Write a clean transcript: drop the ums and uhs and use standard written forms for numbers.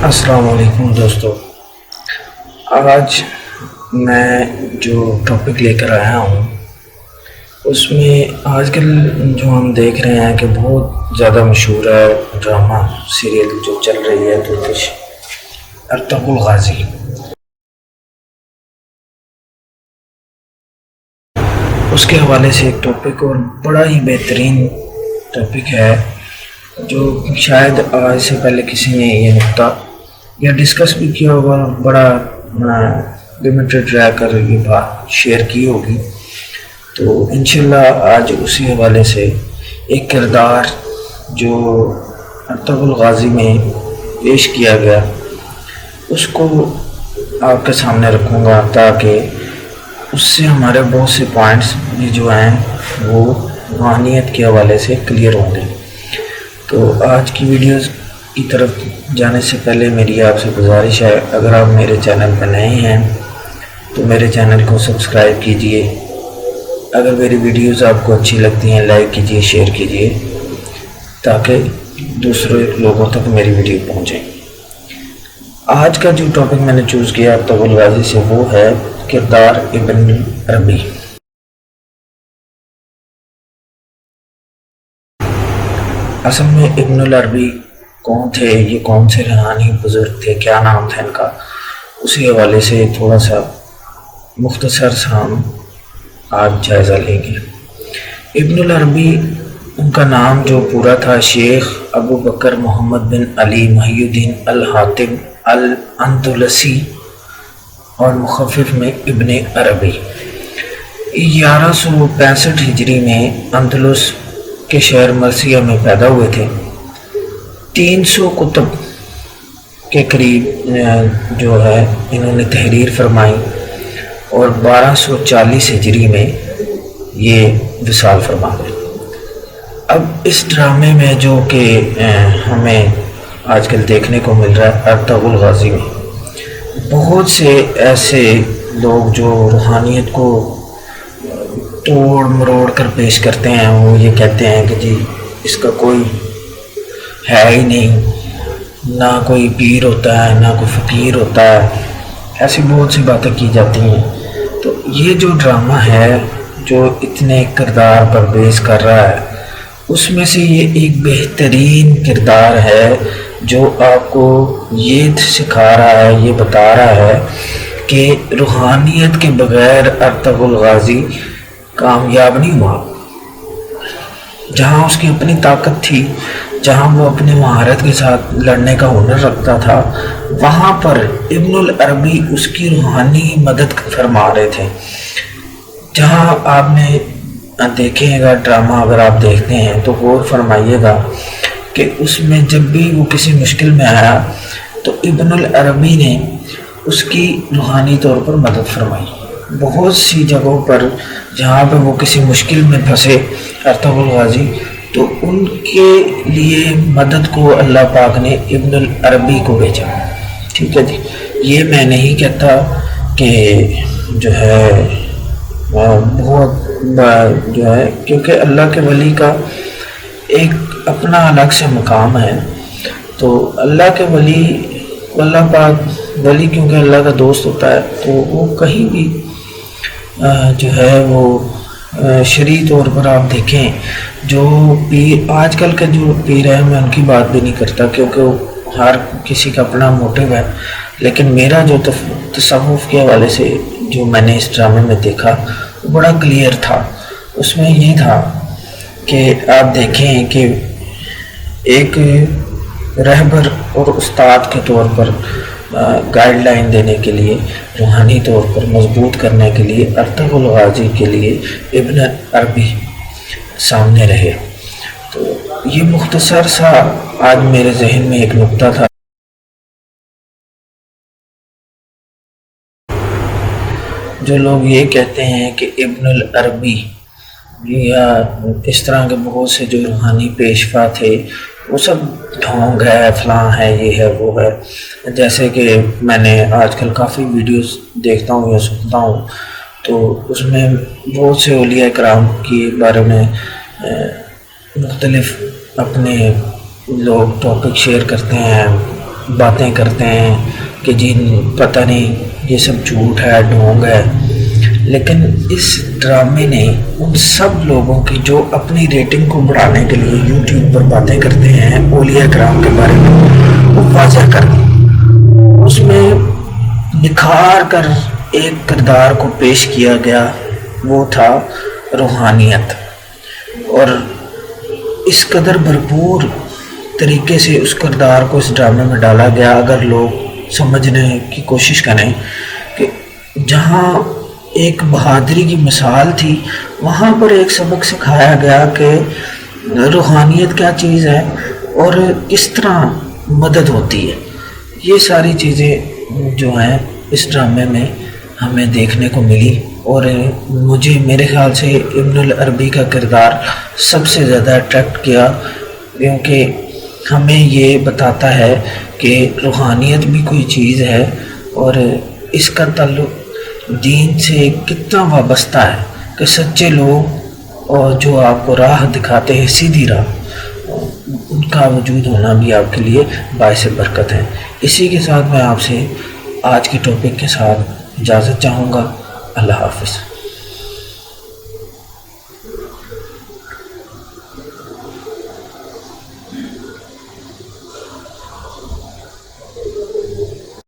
السلام علیکم دوستو، آج میں جو ٹاپک لے کر آیا ہوں اس میں آج کل جو ہم دیکھ رہے ہیں کہ بہت زیادہ مشہور ہے ڈرامہ سیریل جو چل رہی ہے ترکش ارطغرل غازی، اس کے حوالے سے ایک ٹاپک اور بڑا ہی بہترین ٹاپک ہے جو شاید آج سے پہلے کسی نے یہ نقطہ یا ڈسکس بھی کیا ہوگا، بڑا لمیٹڈ رہ کر یہ بات شیئر کی ہوگی۔ تو انشاءاللہ آج اسی حوالے سے ایک کردار جو ارطغرل غازی میں پیش کیا گیا اس کو آپ کے سامنے رکھوں گا تاکہ اس سے ہمارے بہت سے پوائنٹس بھی جو ہیں وہ روحانیت کے حوالے سے کلیئر ہوں گے۔ تو آج کی ویڈیوز کی طرف جانے سے پہلے میری آپ سے گزارش ہے، اگر آپ میرے چینل پر نئے ہیں تو میرے چینل کو سبسکرائب کیجئے، اگر میری ویڈیوز آپ کو اچھی لگتی ہیں لائک کیجئے، شیئر کیجئے تاکہ دوسرے لوگوں تک میری ویڈیو پہنچے۔ آج کا جو ٹاپک میں نے چوز کیا ارطغرل غازی سے وہ ہے کردار ابن عربی۔ اصل میں ابن العربی کون تھے، یہ کون سے روحانی بزرگ تھے، کیا نام تھا ان کا، اسی حوالے سے تھوڑا سا مختصر سا ہم آج جائزہ لیں گے۔ ابن العربی ان کا نام جو پورا تھا شیخ ابو بکر محمد بن علی محی الدین الحاتم الاندلسی اور مخفف میں ابن عربی 1165 ہجری میں اندلس کے شہر مرثیہ میں پیدا ہوئے تھے۔ 300 کتب کے قریب جو ہے انہوں نے تحریر فرمائی اور 1240 ہجری میں یہ وصال فرما گئے۔ اب اس ڈرامے میں جو کہ ہمیں آج کل دیکھنے کو مل رہا ہے ارطغرل غازی میں، بہت سے ایسے لوگ جو روحانیت کو توڑ مروڑ کر پیش کرتے ہیں، وہ یہ کہتے ہیں کہ جی اس کا کوئی ہے ہی نہیں، نہ کوئی پیر ہوتا ہے نہ کوئی فقیر ہوتا ہے، ایسی بہت سی باتیں کی جاتی ہیں۔ تو یہ جو ڈرامہ ہے جو اتنے کردار پر بیس کر رہا ہے اس میں سے یہ ایک بہترین کردار ہے جو آپ کو یہ سکھا رہا ہے، یہ بتا رہا ہے کہ روحانیت کے بغیر ارطغرل غازی کامیاب نہیں ہوا۔ جہاں اس کی اپنی طاقت تھی، جہاں وہ اپنے مہارت کے ساتھ لڑنے کا ہنر رکھتا تھا، وہاں پر ابن العربی اس کی روحانی مدد فرما رہے تھے۔ جہاں آپ نے دیکھیں گا ڈرامہ، اگر آپ دیکھتے ہیں تو غور فرمائیے گا کہ اس میں جب بھی وہ کسی مشکل میں آیا تو ابن العربی نے اس کی روحانی طور پر مدد فرمائی۔ بہت سی جگہوں پر جہاں پہ وہ کسی مشکل میں پھنسے ارطغرل غازی، تو ان کے لیے مدد کو اللہ پاک نے ابن العربی کو بھیجا۔ ٹھیک ہے جی، یہ میں نہیں کہتا کہ جو ہے بہت جو ہے، کیونکہ اللہ کے ولی کا ایک اپنا الگ سے مقام ہے۔ تو اللہ کے ولی، اللہ پاک ولی کیونکہ اللہ کا دوست ہوتا ہے تو وہ کہیں بھی جو ہے وہ شرعی طور پر آپ دیکھیں جو پیر آج کل کے جو پیر ہیں، میں ان کی بات بھی نہیں کرتا کیونکہ وہ ہر کسی کا اپنا موٹیو ہے، لیکن میرا جو تصوف کے حوالے سے جو میں نے اس ڈرامے میں دیکھا وہ بڑا کلیئر تھا۔ اس میں یہ تھا کہ آپ دیکھیں کہ ایک رہبر اور استاد کے طور پر گائیڈ لائن دینے کے لیے، روحانی طور پر مضبوط کرنے کے لیے ارطغرل غازی کے لیے ابن عربی سامنے رہے۔ تو یہ مختصر سا آج میرے ذہن میں ایک نقطہ تھا۔ جو لوگ یہ کہتے ہیں کہ ابن العربی یا اس طرح کے بہت سے جو روحانی پیشوا تھے وہ سب ڈھونگ ہے، فلاں ہے، یہ ہے، وہ ہے، جیسے کہ میں نے آج کل کافی ویڈیوز دیکھتا ہوں یا سنتا ہوں تو اس میں بہت سے اولیاء کرام کے بارے میں مختلف اپنے لوگ ٹاپک شیئر کرتے ہیں، باتیں کرتے ہیں کہ جی پتہ نہیں یہ سب جھوٹ ہے، ڈھونگ ہے، لیکن اس ڈرامے نے ان سب لوگوں کی جو اپنی ریٹنگ کو بڑھانے کے لیے یوٹیوب پر باتیں کرتے ہیں اولیاء کرام کے بارے میں، وہ واضح کر دی۔ اس میں نکھار کر ایک کردار کو پیش کیا گیا، وہ تھا روحانیت، اور اس قدر بھرپور طریقے سے اس کردار کو اس ڈرامے میں ڈالا گیا۔ اگر لوگ سمجھنے کی کوشش کریں کہ جہاں ایک بہادری کی مثال تھی، وہاں پر ایک سبق سکھایا گیا کہ روحانیت کیا چیز ہے اور کس طرح مدد ہوتی ہے۔ یہ ساری چیزیں جو ہیں اس ڈرامے میں ہمیں دیکھنے کو ملی، اور مجھے میرے خیال سے ابن العربی کا کردار سب سے زیادہ اٹریکٹ کیا، کیونکہ ہمیں یہ بتاتا ہے کہ روحانیت بھی کوئی چیز ہے اور اس کا تعلق دین سے کتنا وابستہ ہے، کہ سچے لوگ اور جو آپ کو راہ دکھاتے ہیں سیدھی راہ، ان کا وجود ہونا بھی آپ کے لیے باعث برکت ہے۔ اسی کے ساتھ میں آپ سے آج کے ٹاپک کے ساتھ اجازت چاہوں گا۔ اللہ حافظ۔